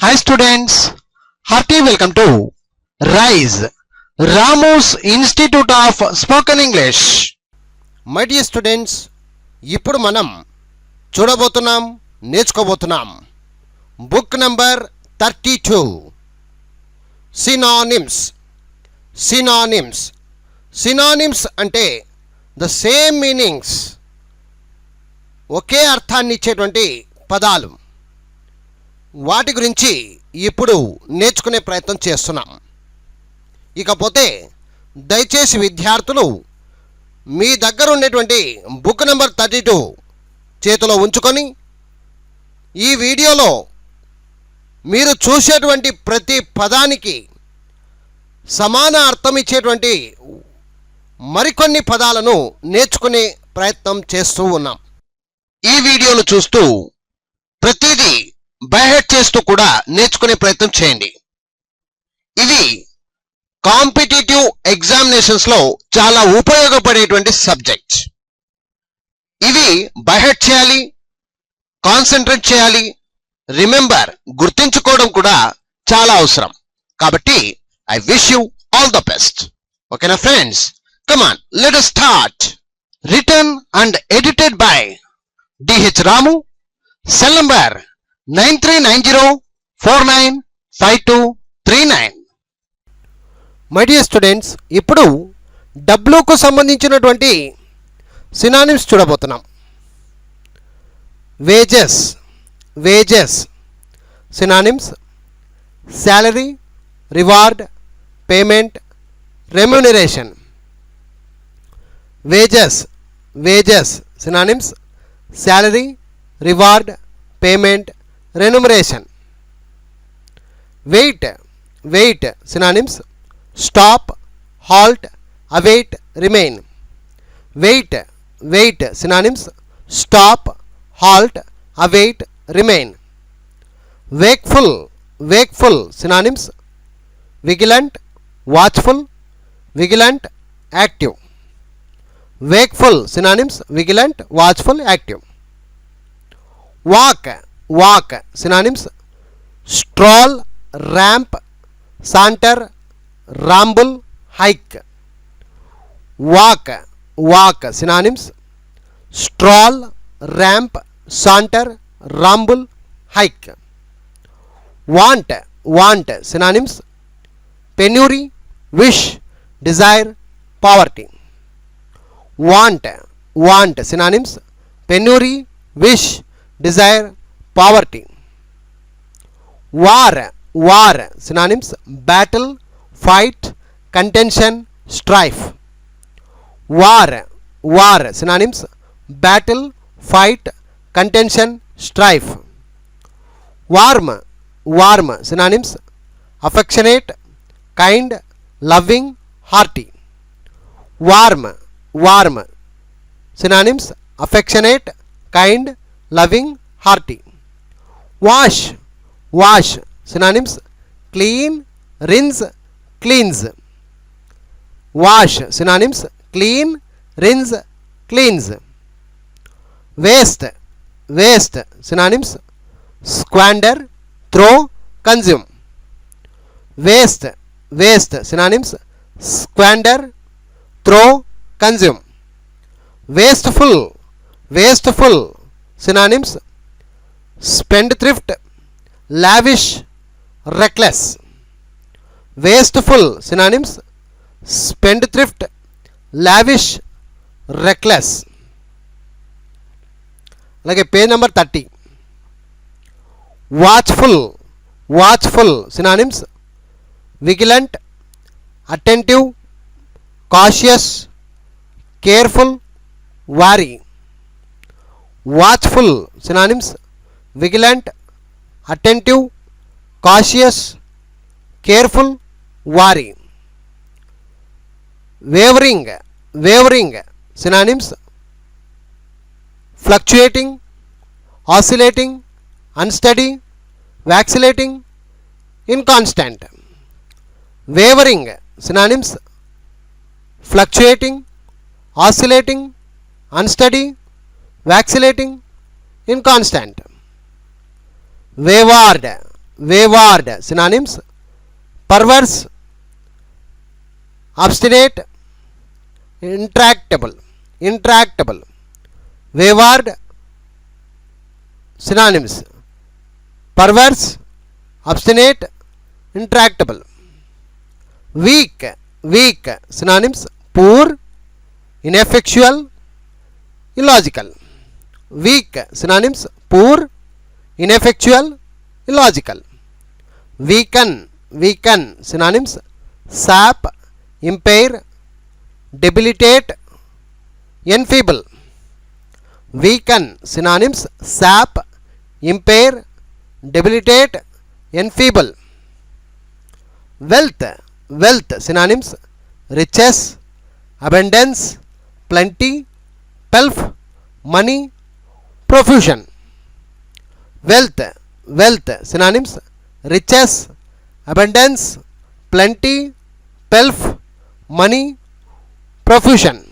Hi students, hearty welcome to RISE, Ramu's Institute of Spoken English. My dear students, ఇప్పుడు మనం చూడబోతున్నాం, నేర్చుకోబోతున్నాం book number 32 synonyms. Synonyms synonyms అంటే the same meanings, ఒకే అర్థాన్ని ఇచ్చేటువంటి పదాలు. వాటి గురించి ఇప్పుడు నేర్చుకునే ప్రయత్నం చేస్తున్నాం. ఇకపోతే దయచేసి విద్యార్థులు మీ దగ్గర ఉండేటువంటి బుక్ నెంబర్ 32 చేతిలో ఉంచుకొని ఈ వీడియోలో మీరు చూసేటువంటి ప్రతి పదానికి సమాన అర్థం ఇచ్చేటువంటి మరికొన్ని పదాలను నేర్చుకునే ప్రయత్నం చేస్తూ ఉన్నాం. ఈ వీడియోను చూస్తూ ప్రతిదీ బైహెడ్ చేస్తూ కూడా నేర్చుకునే ప్రయత్నం చేయండి. ఇది కాంపిటేటివ్ ఎగ్జామినేషన్స్ లో చాలా ఉపయోగపడేటువంటి సబ్జెక్ట్. ఇవి బైహెడ్ చేయాలి, కాన్సన్ట్రేట్ చేయాలి, రిమెంబర్ గుర్తుంచుకోవడం కూడా చాలా అవసరం. కాబట్టి I wish you all the best. ఓకేనా friends, come on, let us start. Written and edited by D.H. Ramu, cell number 9390495239. My dear students, ఇప్పుడు డబ్ల్యూకు సంబంధించినటువంటి సినానిమ్స్ చూడబోతున్నాం. Wages. Wages synonyms: salary, reward, payment, remuneration. Wages. Wages synonyms: salary, reward, payment, remuneration. Wait. Wait synonyms: stop, halt, await, remain. Wait. Wait synonyms: stop, halt, await, remain. Wakeful. Wakeful synonyms: vigilant, watchful, vigilant, active. Wakeful synonyms: vigilant, watchful, active. Walk. Walk synonyms: stroll, ramp, saunter, ramble, hike. Walk. Walk synonyms: stroll, ramp, saunter, ramble, hike. Want. Want synonyms: penury, wish, desire, poverty. Want. Want synonyms: penury, wish, desire, poverty. War. War synonyms: battle, fight, contention, strife. War. War synonyms: battle, fight, contention, strife. Warm. Warm synonyms: affectionate, kind, loving, hearty. Warm. Warm synonyms: affectionate, kind, loving, hearty. Wash. Wash synonyms: clean, rinse, cleanse. Wash synonyms: clean, rinse, cleanse. Waste. Waste synonyms: squander, throw, consume. Waste. Waste synonyms: squander, throw, consume. Wasteful. Wasteful synonyms: spendthrift, lavish, reckless. Wasteful synonyms: spendthrift, lavish, reckless. అలాగే page number 30. Watchful. Watchful synonyms: vigilant, attentive, cautious, careful, wary. Watchful synonyms: vigilant, attentive, cautious, careful, wary. Wavering. Wavering synonyms: fluctuating, oscillating, unsteady, vacillating, inconstant. Wavering synonyms: fluctuating, oscillating, unsteady, vacillating, inconstant. Wayward. wayward. Synonyms: perverse, obstinate, intractable. Wayward. Synonyms: perverse, obstinate, intractable. Weak. Synonyms: poor, ineffectual, illogical. Weak. Synonyms: poor, ineffectual, illogical. Weaken. Synonyms: sap, impair, debilitate, enfeeble. Weaken. Synonyms: sap, impair, debilitate, enfeeble. Wealth. Synonyms: riches, abundance, plenty, pelf, money, profusion. Wealth. Synonyms: riches, abundance, plenty, pelf, money, profusion.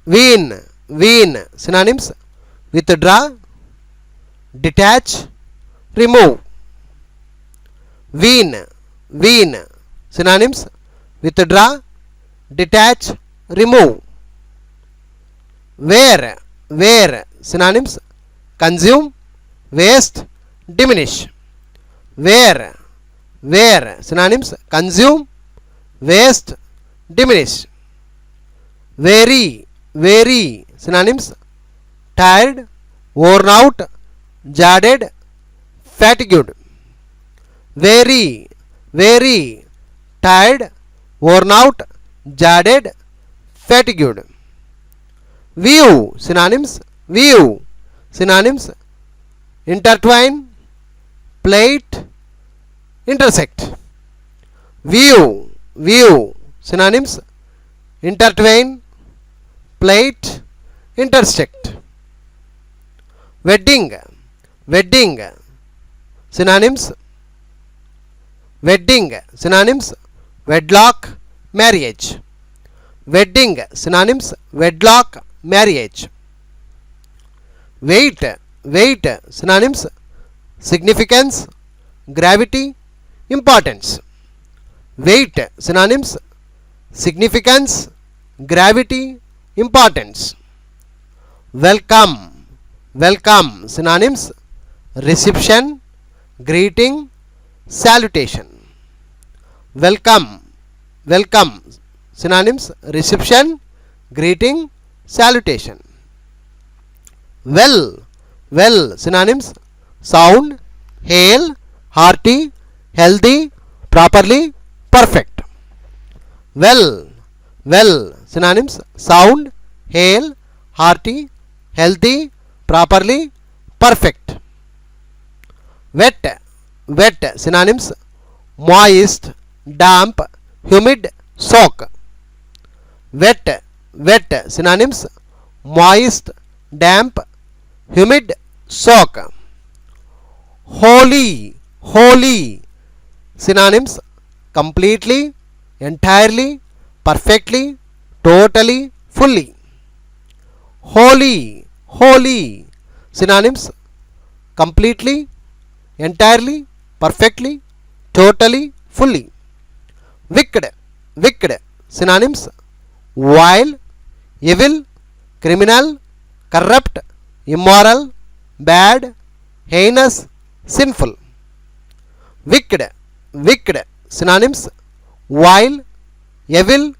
Wean. Synonyms: withdraw, detach, remove. Wean. Synonyms: withdraw, detach, remove. Wear. Synonyms: consume, waste, diminish. Wear. Synonyms: consume, waste, diminish. Weary. Synonyms: tired, worn out, jaded, fatigued. Weary, tired, worn out, jaded, fatigued. View. Synonyms: intertwine, plate, intersect. View. Synonyms: intertwine, plate, intersect. Wedding. Synonyms: wedlock, marriage. Synonyms: wedlock, marriage. Weight. Synonyms: significance, gravity, importance. Weight. Synonyms: significance, gravity, importance. Welcome. Synonyms: reception, greeting, salutation. Welcome. Synonyms: reception, greeting, salutation. Well. Synonyms: sound, hale, hearty, healthy, properly, perfect. Well. Synonyms: sound, hale, hearty, healthy, properly, perfect. Wet. Synonyms: moist, damp, humid, soak. Wet. Synonyms: moist, damp, humid, soak. Wholly. Synonyms: completely, entirely, perfectly, totally, fully. Wholly. Synonyms: completely, entirely, perfectly, totally, fully. Wicked. Synonyms: vile, evil, criminal, corrupt, immoral, bad, heinous, sinful. Wicked. Synonyms: vile, evil,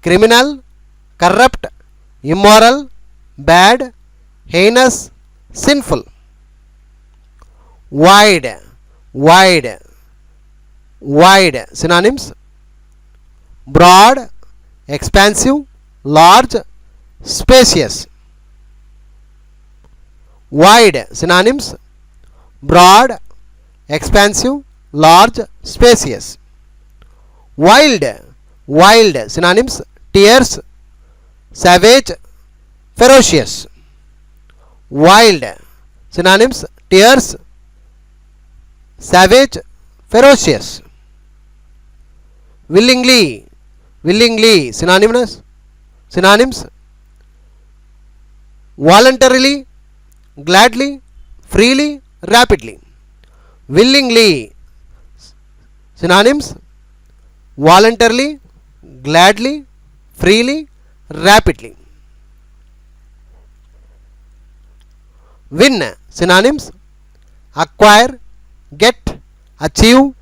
criminal, corrupt, immoral, bad, heinous, sinful. Wide. Synonyms: broad, expansive, large, spacious. Wide. Synonyms: broad, expansive, large, spacious. Wild. Synonyms: fierce, savage, ferocious. Wild. Synonyms: fierce, savage, ferocious. Willingly. Synonyms: voluntarily, gladly, freely, rapidly. Willingly, synonyms: voluntarily, gladly, freely, rapidly. Win, synonyms: acquire, get, achieve,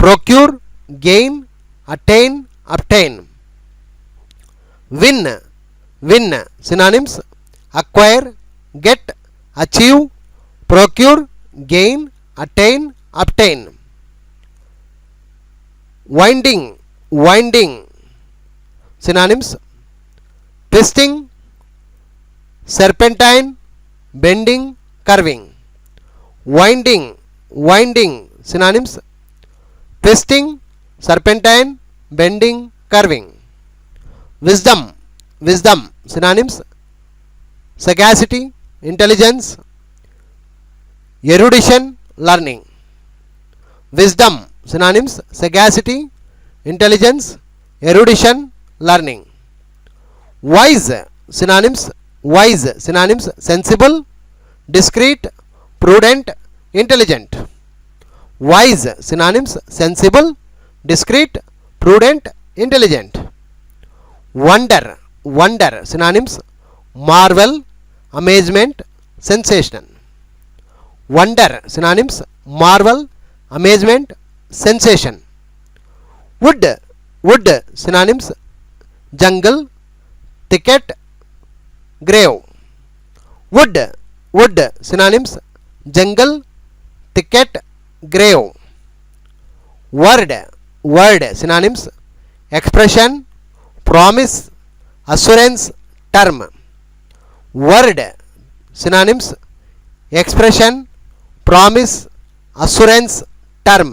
procure, gain, attain, obtain. Win, win, synonyms: acquire, get, achieve, procure, gain, attain, obtain. Winding, winding, synonyms: twisting, serpentine, bending, curving. Winding, winding, synonyms: twisting, serpentine, bending, curving. Wisdom, wisdom, synonyms: sagacity, intelligence, erudition, learning. Wisdom, synonyms: sagacity, intelligence, erudition, learning. Wise, synonyms: wise, synonyms: sensible, discreet, prudent, intelligent. Wise, synonyms: sensible, discreet, prudent, intelligent. Wonder, wonder, synonyms: marvel, amazement, sensation. Wonder, synonyms: marvel, amazement, sensation. Wood, wood, synonyms: jungle, thicket, grave. Wood, wood, synonyms: jungle, thicket, grave. Word, word, synonyms: expression, promise, assurance, term. Word, synonyms: expression, promise, assurance, term.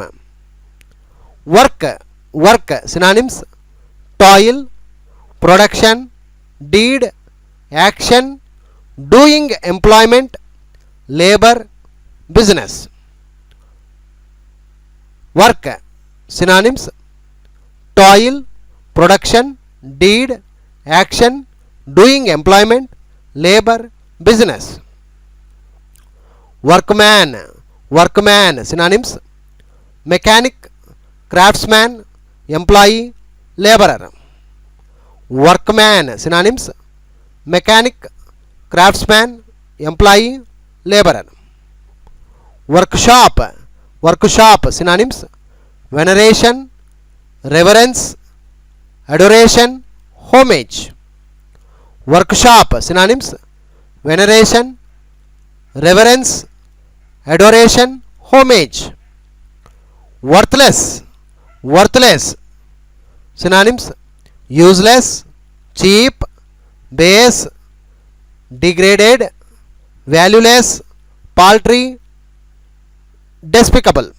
Work, work, synonyms: toil, production, deed, action, doing, employment, labor, business. Work, synonyms: toil, production, deed, action, doing, employment, labor, business. Workman, workman, synonyms: mechanic, craftsman, employee, laborer. Workman, synonyms: mechanic, craftsman, employee, laborer. Workshop, workshop, synonyms: veneration, reverence, adoration, homage. Workshop, synonyms: veneration, reverence, adoration, homage. Worthless, worthless, synonyms: useless, cheap, base, degraded, valueless, paltry, despicable.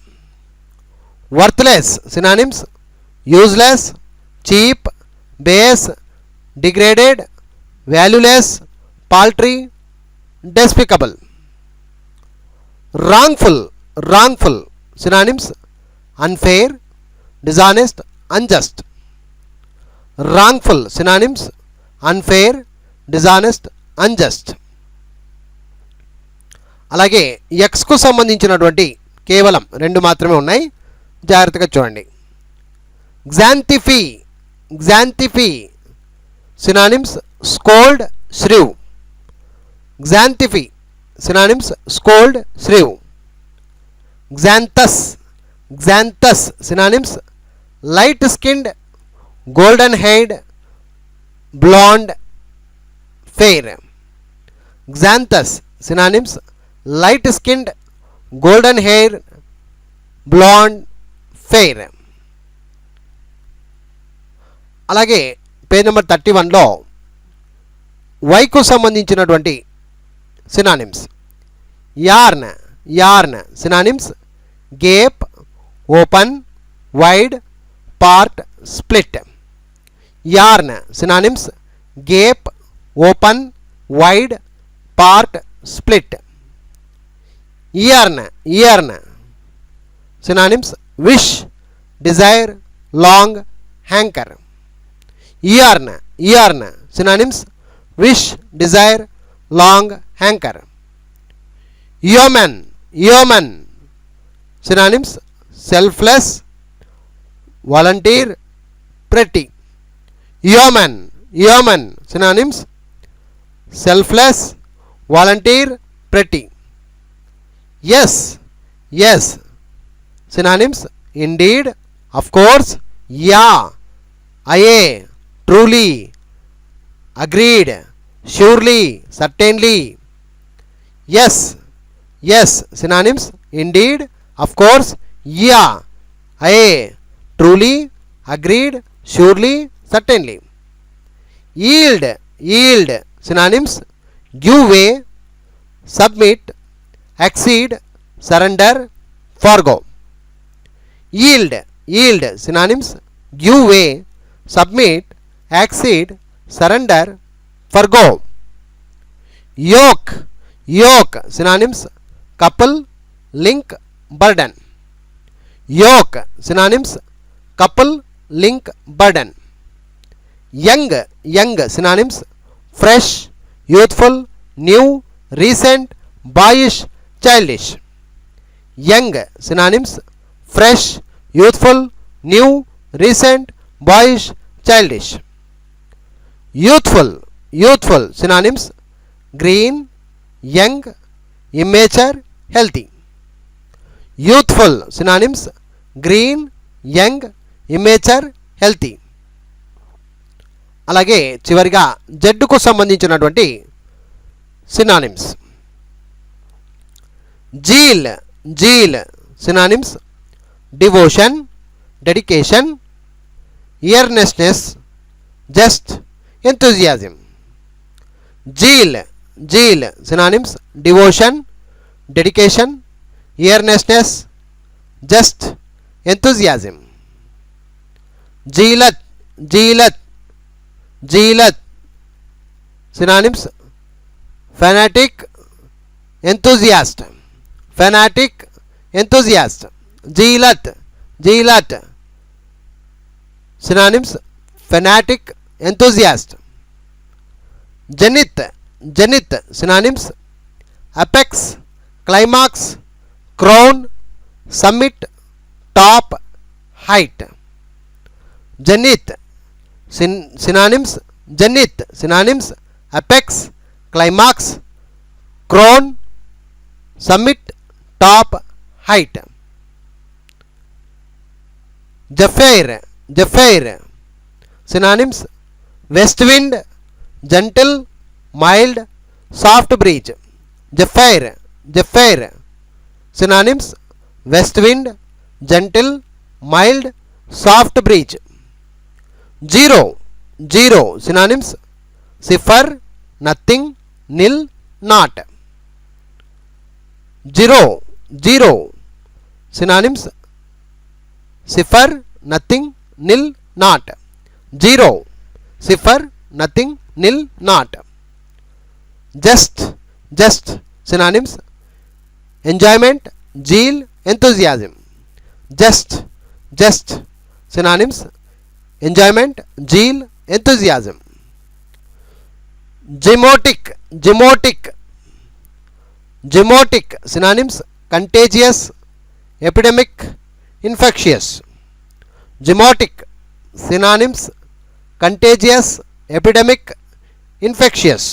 Worthless, synonyms: useless, cheap, base, degraded, valueless, paltry, despicable. Wrongful, wrongful, synonyms: unfair, dishonest, unjust. Wrongful, synonyms: unfair, dishonest, unjust. అలాగే ఎక్స్కు సంబంధించినటువంటి కేవలం రెండు మాత్రమే ఉన్నాయి, జాగ్రత్తగా చూడండి. xanthiphe, xanthiphe, synonyms: scold, shrew. Xanthiphe, synonyms: scold, shrew. Xanthus, xanthus, synonyms: light skinned, golden haired, blonde, fair. Xanthus, synonyms: light skinned, golden hair, blonde, fair. అలాగే page number 31లో వైకు సంబంధించినటువంటి synonyms. Yawn, yawn, synonyms: gape, open, wide, part, split. Yawn, synonyms: gape, open, wide, part, split. Yearn, yearn, synonyms: wish, desire, long, hanker. Yearn, yearn, synonyms: wish, desire, long, hanker. Yeoman, yeoman. Synonyms: selfless, volunteer, pretty. Yeoman, yeoman. Synonyms: selfless, volunteer, pretty. Yes, yes. Synonyms: indeed, of course, yeah, aye, truly, agreed, surely, certainly. Yes, yes. Synonyms: indeed, of course, yeah, aye, truly, agreed, surely, certainly. Yield, yield. Synonyms: give way, submit, accede, surrender, forgo. Yield, yield. Synonyms: give way, submit, accede, surrender, forgo. Yoke, yoke. Synonyms: couple, link, burden. Yoke. Synonyms: couple, link, burden. Young, young. Synonyms: fresh, youthful, new, recent, boyish, childish. Young. Synonyms: fresh, youthful, new, recent, boyish, childish. Youthful, youthful. Synonyms: green, young, immature, healthy. Youthful. Synonyms: green, young, immature, healthy. అలాగే చివరిగా జడ్డుకు సంబంధించినటువంటి synonyms. Zeal, zeal. Synonyms: devotion, dedication, earnestness, just, enthusiasm. Zeal, zeal. Synonyms: devotion, dedication, earnestness, just, enthusiasm. Zealat, zealat, zealat. Synonyms: fanatic, enthusiast, fanatic, enthusiast. Zealat, zealat. Synonyms: fanatic, enthusiast. Zenith, zenith. Synonyms: apex, climax, crown, summit, top, height. Zenith. Synonyms: zenith. Synonyms: apex, climax, crown, summit, top, height. Zephyr, zephyr. Synonyms: west wind, gentle, mild, soft breeze. Zephyr, zephyr. Synonyms: west wind, gentle, mild, soft breeze. Zero, zero. Synonyms: cipher, nothing, nil, not. Zero, zero. Synonyms: cipher, nothing, nil, not. Zero, cipher, nothing, nil, not. Just, just. Synonyms: enjoyment, zeal, enthusiasm. Just, just. Synonyms: enjoyment, zeal, enthusiasm. Zymotic, zymotic, zymotic. Synonyms: contagious, epidemic, infectious. Zymotic. Synonyms: contagious, epidemic, infectious.